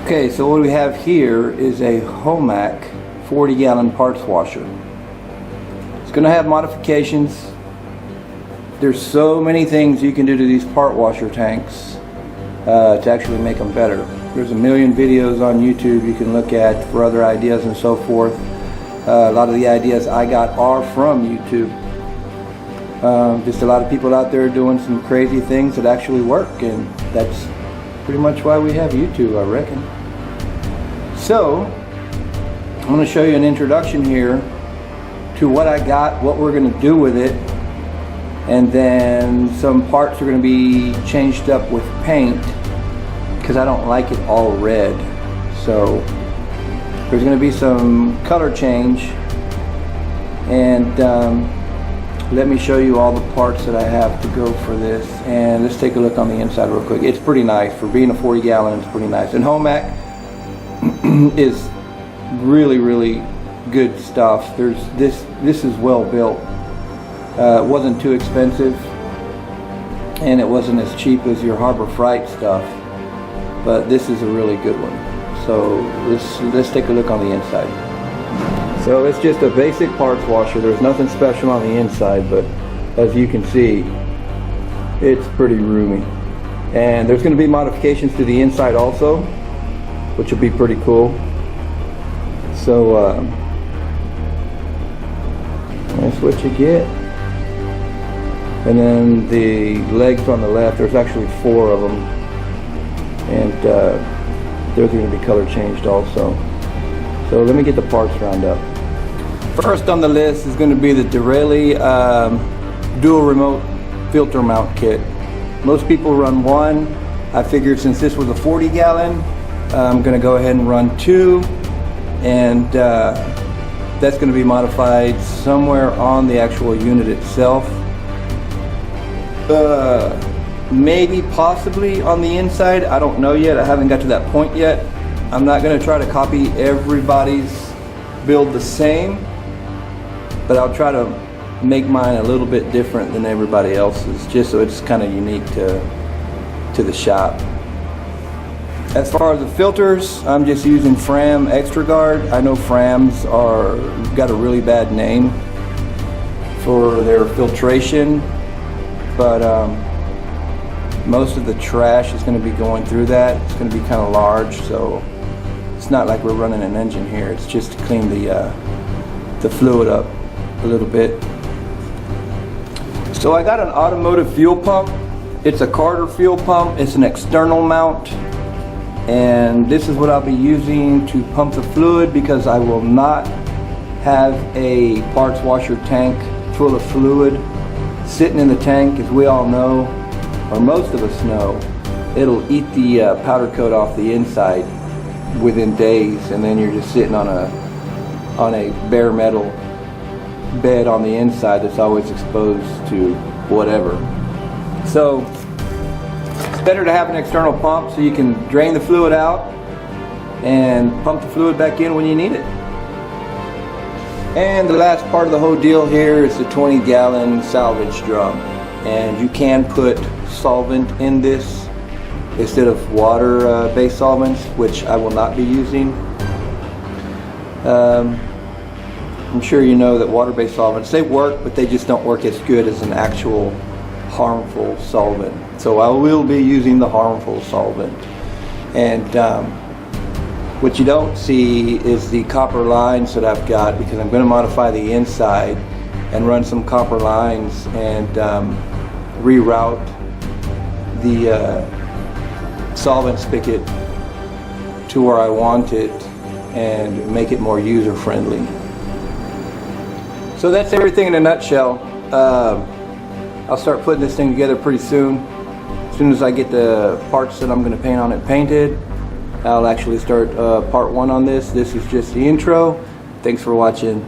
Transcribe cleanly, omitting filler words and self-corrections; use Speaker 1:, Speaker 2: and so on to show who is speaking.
Speaker 1: Okay, so what we have here is a Homak 40-gallon parts washer. It's going to have modifications. There's so many things you can do to these part washer tanks to actually make them better. There's a million videos on YouTube you can look at for other ideas and so forth. A lot of the ideas I got are from YouTube. Just a lot of people out there doing some crazy things that actually work, and that's pretty much why we have YouTube, I reckon. So, I'm going to show you an introduction here to what I got, what we're going to do with it, and then some parts are going to be changed up with paint because I don't like it all red. So, there's going to be some color change, and let me show you all the parts that I have to go for this. And let's take a look on the inside real quick. It's pretty nice. For being a 40 gallon, it's pretty nice. And Homak is really good stuff. This is well built. It wasn't too expensive, and it wasn't as cheap as your Harbor Freight stuff, but this is a really good one. So let's take a look on the inside. So it's just a basic parts washer. There's nothing special on the inside, but as you can see, it's pretty roomy. And there's going to be modifications to the inside also, which will be pretty cool. So that's what you get. And then the legs on the left, there's actually 4 of them, and they're going to be color changed also. So let me get the parts round up. First on the list is going to be the Duraille dual remote filter mount kit. Most people run one. I figured since this was a 40 gallon, I'm going to go ahead and run 2, and that's going to be modified somewhere on the actual unit itself. Maybe possibly on the inside. I don't know yet. I haven't got to that point yet. I'm not going to try to copy everybody's build the same, but I'll try to make mine a little bit different than everybody else's, just so it's kind of unique to the shop. As far as the filters, I'm just using Fram Extra Guard. I know Frams got a really bad name for their filtration, but most of the trash is going to be going through that. It's going to be kind of large, so it's not like we're running an engine here. It's just to clean the fluid up a little bit. So I got an Automotive fuel pump. It's a Carter fuel pump. It's an external mount, and this is what I'll be using to pump the fluid, because I will not have a parts washer tank full of fluid sitting in the tank. As we all know, or most of us know, it'll eat the powder coat off the inside within days, and then you're just sitting on a bare metal bed on the inside that's always exposed to whatever. So it's better to have an external pump so you can drain the fluid out and pump the fluid back in when you need it. And the last part of the whole deal here is the 20-gallon salvage drum, and you can put solvent in this instead of water based solvents, which I will not be using. I'm sure you know that water-based solvents, they work, but they just don't work as good as an actual harmful solvent. So I will be using the harmful solvent. And what you don't see is the copper lines that I've got, because I'm going to modify the inside and run some copper lines and reroute the solvent spigot to where I want it and make it more user-friendly. So that's everything in a nutshell. I'll start putting this thing together pretty soon. As soon as I get the parts that I'm going to paint on it painted, I'll actually start part 1 on this. This is just the intro. Thanks for watching.